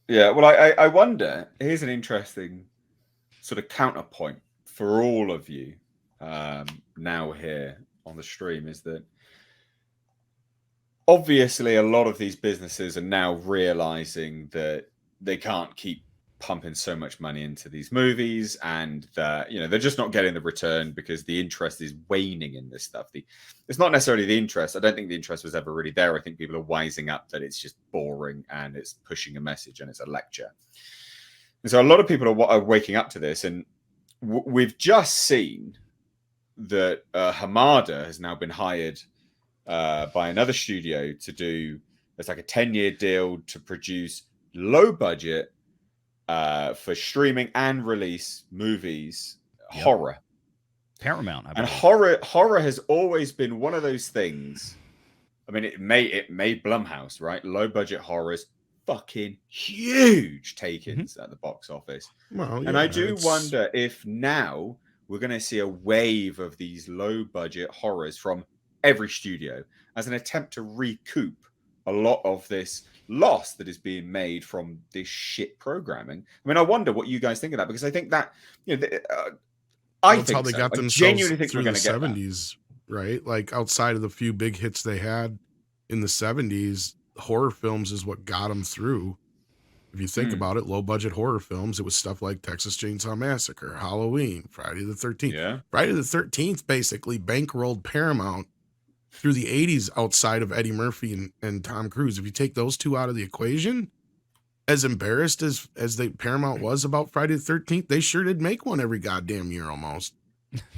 Yeah, well, I wonder. Here's an interesting sort of counterpoint for all of you now here on the stream is that obviously a lot of these businesses are now realizing that they can't keep pumping so much money into these movies and that they're just not getting the return because the interest is waning in this stuff. It's not necessarily the interest. I don't think the interest was ever really there. I think people are wising up that it's just boring and it's pushing a message and it's a lecture. And so a lot of people are waking up to this, and we've just seen that Hamada has now been hired by another studio to do. It's like a 10-year deal to produce low budget for streaming and release movies, horror. Paramount, and horror has always been one of those things. I mean, it made Blumhouse, right? Low budget horrors, fucking huge take-ins at the box office. Well, and I do wonder if now we're going to see a wave of these low budget horrors from every studio as an attempt to recoup a lot of this loss that is being made from this shit programming. I mean, I wonder what you guys think of that, because I think that I think how they got themselves genuinely think through we're the going to get 70s, right? Like outside of the few big hits they had in the 70s, horror films is what got them through. If you think about it, low budget horror films, it was stuff like Texas Chainsaw Massacre, Halloween, Friday the 13th. Yeah. Friday the 13th basically bankrolled Paramount through the 80s outside of Eddie Murphy and Tom Cruise. If you take those two out of the equation, as embarrassed as the Paramount was about Friday the 13th, they sure did make one every goddamn year almost.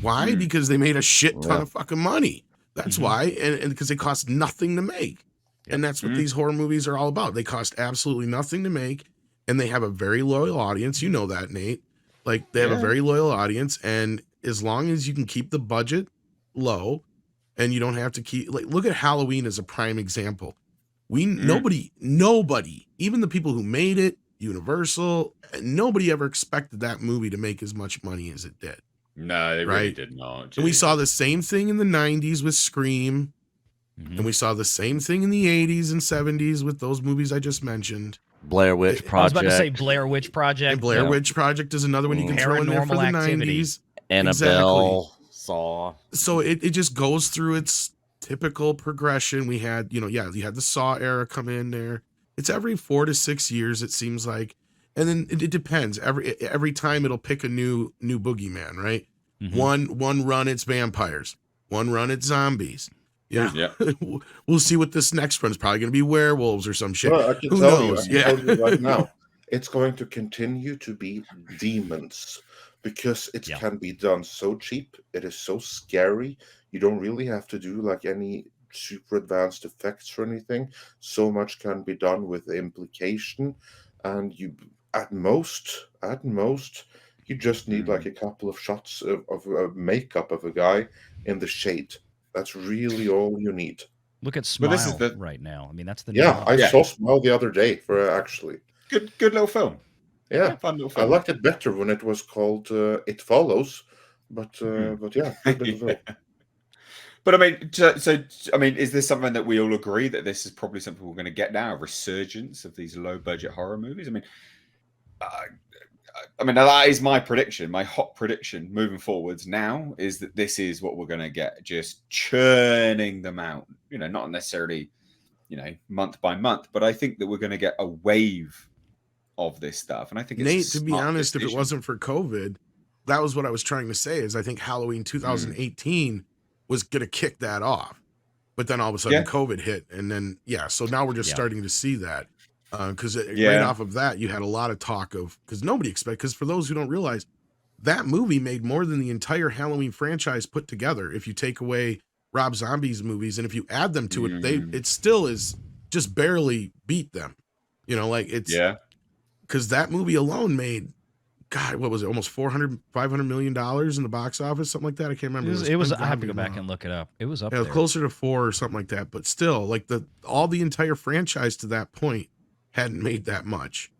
Why? Because they made a shit ton of fucking money. That's why. And because they cost nothing to make. And that's what these horror movies are all about. They cost absolutely nothing to make, and they have a very loyal audience. You know that, Nate. Like, they have a very loyal audience, and as long as you can keep the budget low and you don't have to keep, like, look at Halloween as a prime example. Nobody, even the people who made it, Universal, nobody ever expected that movie to make as much money as it did. No, they really did not. And we saw the same thing in the 90s with Scream. And we saw the same thing in the 80s and 70s with those movies I just mentioned. Blair Witch Project. I was about to say Blair Witch Project. And Blair Witch Project is another one you can throw in there for the Activity. 90s. Annabelle, Saw. So it just goes through its typical progression. We had, you had the Saw era come in there. It's every 4 to 6 years, it seems like. And then it depends. Every time it'll pick a new boogeyman, right? One run it's vampires. One run it's zombies. Yeah. We'll see what this next run is. Probably going to be werewolves or some shit. Well, I can tell you right now, it's going to continue to be demons because it can be done so cheap. It is so scary. You don't really have to do like any super advanced effects or anything. So much can be done with the implication, and you at most you just need like a couple of shots of makeup of a guy in the shade. That's really all you need. Look at Smile right now. I mean, that's the I saw Smile the other day for actually good little film. Yeah, fun little film. I liked it better when it was called It Follows, but yeah, good little film. But I mean, so I mean, is this something that we all agree that this is probably something we're going to get now, a resurgence of these low budget horror movies? I mean, that is my prediction. My hot prediction moving forwards now is that this is what we're going to get, just churning them out. Not necessarily, month by month, but I think that we're going to get a wave of this stuff. And I think it's Nate, to be honest, if it wasn't for COVID, that was what I was trying to say. Is I think Halloween 2018 was going to kick that off, but then all of a sudden COVID hit, and then so now we're just starting to see that. Because right off of that, you had a lot of talk of, because nobody expected, because for those who don't realize, that movie made more than the entire Halloween franchise put together. If you take away Rob Zombie's movies and if you add them to it, it still is just barely beat them. Because that movie alone made, God, what was it? Almost $500 million in the box office, something like that. I can't remember. It was I have to go back and look it up. It was up there. Closer to 4 or something like that. But still, like all the entire franchise to that point hadn't made that much.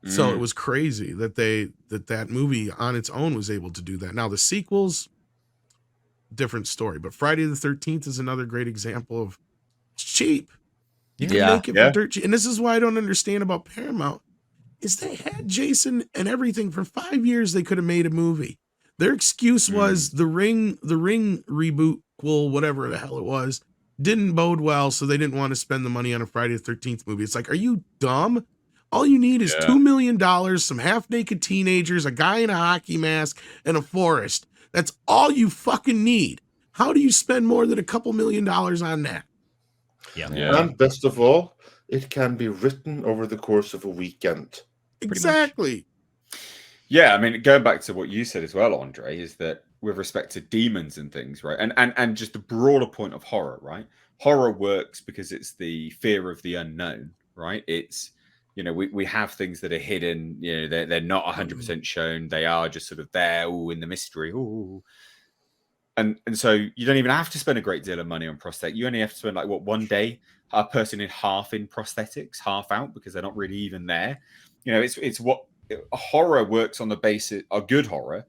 So it was crazy that that movie on its own was able to do that. Now the sequels, different story, but Friday the 13th is another great example of it's cheap. You can make it for dirt cheap. And this is why I don't understand about Paramount. is they had Jason and everything for 5 years. They could have made a movie. Their excuse was the Ring reboot, well, whatever the hell it was, didn't bode well, so they didn't want to spend the money on a Friday the 13th movie. It's like, are you dumb? All you need is $2 million, some half-naked teenagers, a guy in a hockey mask, and a forest. That's all you fucking need. How do you spend more than a couple $1 million on that? Yeah. And best of all, it can be written over the course of a weekend. Exactly. Yeah, I mean, going back to what you said as well, Andre, is that with respect to demons and things, right? And just the broader point of horror, right? Horror works because it's the fear of the unknown, right? It's, we have things that are hidden, they're not 100% shown. They are just sort of there, in the mystery. Ooh. And so you don't even have to spend a great deal of money on prosthetic. You only have to spend one day, a person in half in prosthetics, half out, because they're not really even there. It's what a horror works on the basis. A good horror,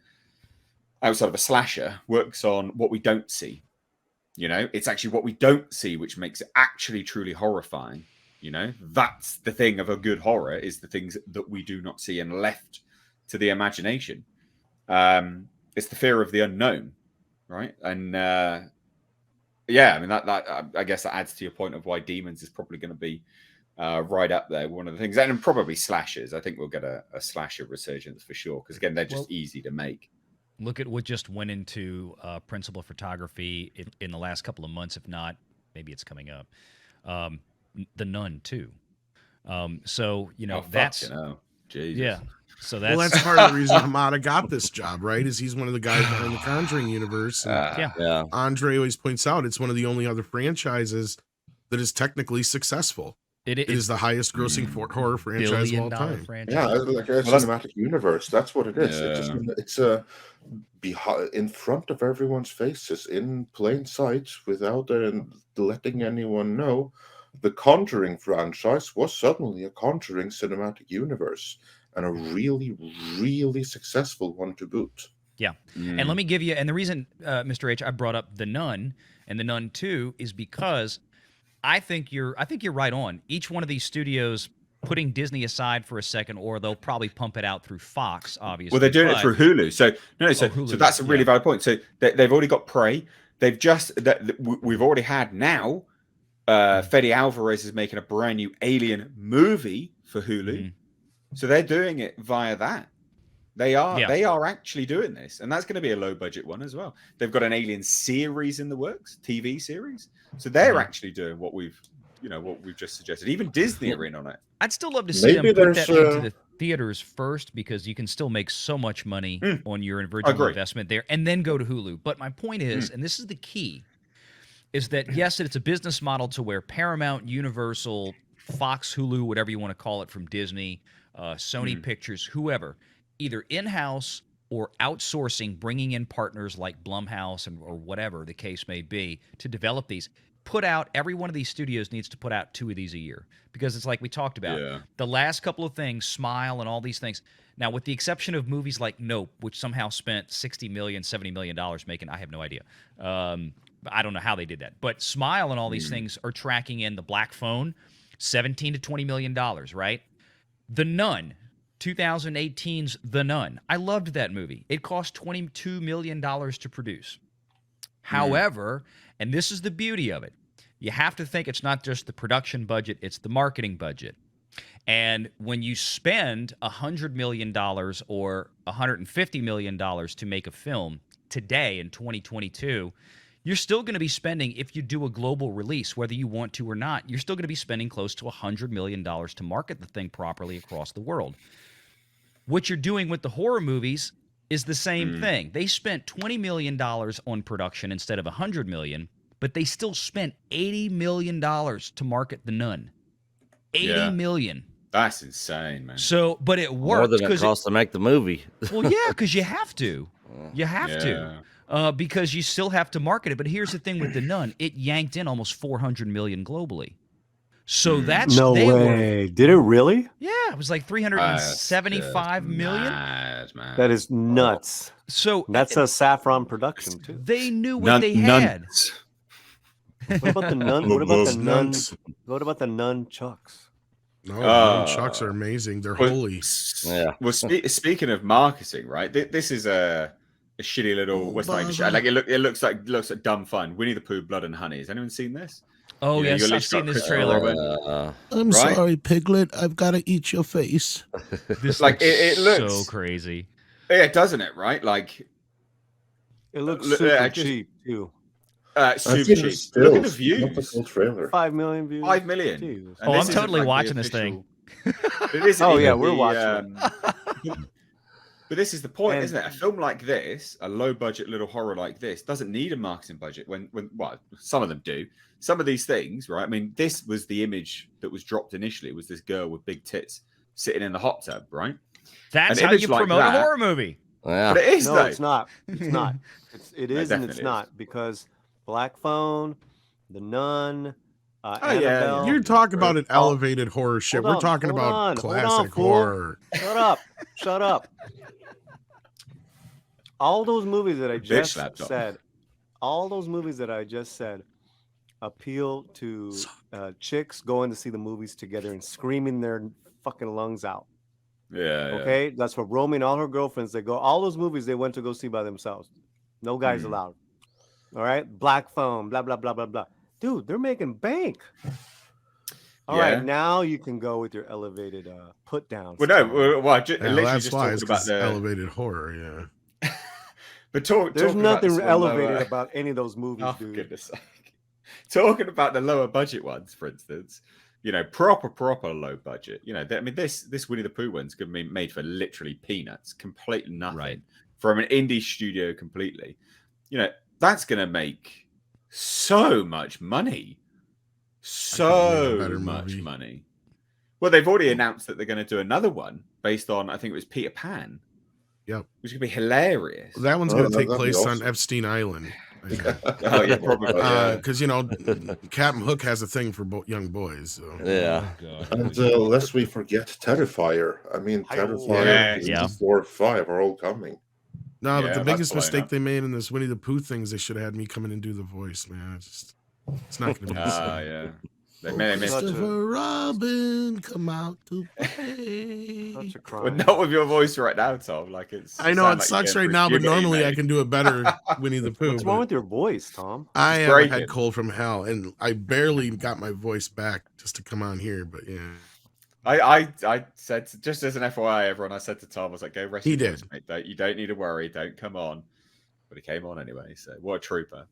outside of a slasher, works on what we don't see. It's actually what we don't see which makes it actually truly horrifying. That's the thing of a good horror, is the things that we do not see and left to the imagination. It's the fear of the unknown, right? And I mean that I guess that adds to your point of why demons is probably going to be right up there. One of the things, and probably slashers. I think we'll get a slasher resurgence for sure, because again, they're just easy to make. Look at what just went into principal photography in the last couple of months. If not, maybe it's coming up. The Nun too. So that's Jesus. Yeah. So that's that's part of the reason Hamada got this job, right? Is he's one of the guys behind the Conjuring universe. And Andre always points out it's one of the only other franchises that is technically successful. It is the highest grossing horror franchise of all time. Franchise. Yeah, like a cinematic universe. That's what it is. Yeah. It's in front of everyone's faces, in plain sight, without letting anyone know. The Conjuring franchise was suddenly a Conjuring cinematic universe, and a really, really successful one to boot. Yeah. And let me give you, and the reason, Mr. H, I brought up The Nun and The Nun 2 is because I think you're right on. Each one of these studios, putting Disney aside for a second, or they'll probably pump it out through Fox, obviously. Well, they're doing it through Hulu. So that's a really valid point. So they've already got Prey. We've already had now. Fede Alvarez is making a brand new Alien movie for Hulu. So they're doing it via that. They are actually doing this, and that's going to be a low budget one as well. They've got an Alien series in the works, TV series. So they're actually doing what we've just suggested. Even Disney are in on it. I'd still love to see them put that into the theaters first, because you can still make so much money on your original investment there, and then go to Hulu. But my point is, and this is the key, is that yes, it's a business model to where Paramount, Universal, Fox, Hulu, whatever you want to call it, from Disney, Sony Pictures, whoever, either in-house or outsourcing, bringing in partners like Blumhouse or whatever the case may be to develop these. Every one of these studios needs to put out 2 of these a year, because it's like we talked about. The last couple of things, Smile and all these things. Now, with the exception of movies like Nope, which somehow spent $60 million, $70 million making, I have no idea. I don't know how they did that. But Smile and all these things are tracking in. The Black Phone, $17 to $20 million, right? The Nun, 2018's The Nun. I loved that movie. It cost $22 million to produce. However, and this is the beauty of it, you have to think it's not just the production budget, it's the marketing budget. And when you spend $100 million or $150 million to make a film today in 2022, you're still going to be spending, if you do a global release, whether you want to or not, you're still going to be spending close to $100 million to market the thing properly across the world. What you're doing with the horror movies is the same thing. They spent $20 million on production instead of $100 million, but they still spent $80 million to market The Nun. $80 million. That's insane, man. So, but it worked. More than it costs to make the movie. Well, yeah, because you have to. You have to. Because you still have to market it. But here's the thing with The Nun. It yanked in almost $400 million globally. So that's no way. Did it really? Yeah, it was like $375 million. Mad, man. That is nuts. So that's a Saffron production too. They knew what they had. What about the Nun? What about the Nun? What about the Nun Chucks? No, the chucks are amazing. They're holy. Yeah. Well, speaking of marketing, right? This is a shitty little. What's not even like it looks like dumb fun. Winnie the Pooh, Blood and Honey. Has anyone seen this? Oh, yes, I've seen this trailer. I'm sorry, Piglet. I've got to eat your face. This like it looks so crazy. Yeah, doesn't it? Right? Like it looks super cheap too. Super cheap. Look at the views. Trailer. 5 million views. 5 million. Oh, I'm totally watching this thing. Oh yeah, we're watching. But this is the point, isn't it? A film like this, a low-budget little horror like this, doesn't need a marketing budget. When well, some of them do. Some of these things, right? I mean, this was the image that was dropped initially. Was this girl with big tits sitting in the hot tub, right? That's how you promote a horror movie. Yeah. But it is, no, though. It's not. It's not. It is and it's not because Black Phone, The Nun. Annabelle. You're talking about an elevated horror shit. We're talking about classic horror. Shut up. Shut up. All those movies that I just said, appeal to chicks going to see the movies together and screaming their fucking lungs out. Yeah. Okay? That's what Romy and all her girlfriends, they go, all those movies they went to go see by themselves. No guys allowed. All right? Black Phone, blah, blah, blah, blah, blah. Dude, they're making bank. All right, now you can go with your elevated put downs. Well, no, that's why it's about the elevated horror, yeah. But there's nothing elevated about any of those movies, dude. For goodness sake. Talking about the lower budget ones, for instance, you know, proper low budget. You know, I mean, this Winnie the Pooh one's going to be made for literally peanuts, completely nothing from an indie studio, completely. You know, that's going to make so much money. So much money. Well, they've already announced that they're going to do another one based on, I think it was Peter Pan. Yep. Which could be hilarious. Well, that one's going to take place on Epstein Island. Oh, yeah, probably. Because, you know, Captain Hook has a thing for young boys. So. Yeah. Oh, and lest we forget Terrifier. I mean, Terrifier 4 and 5 are all coming. No, but the biggest mistake they made in this Winnie the Pooh thing is they should have had me come in and do the voice, man. It's not going to be the same. Yeah. They made Christopher Robin, come out to play. Such a crime. Well, not with your voice right now, Tom. Like I know it sucks right now, but normally I can do it better. Winnie the Pooh. What's wrong with your voice, Tom? I have a head cold from hell, and I barely got my voice back just to come on here. But yeah. I said, just as an FYI, everyone, I said to Tom, I was like, go rest your voice, mate. You don't need to worry. Don't come on. But he came on anyway. So what a trooper.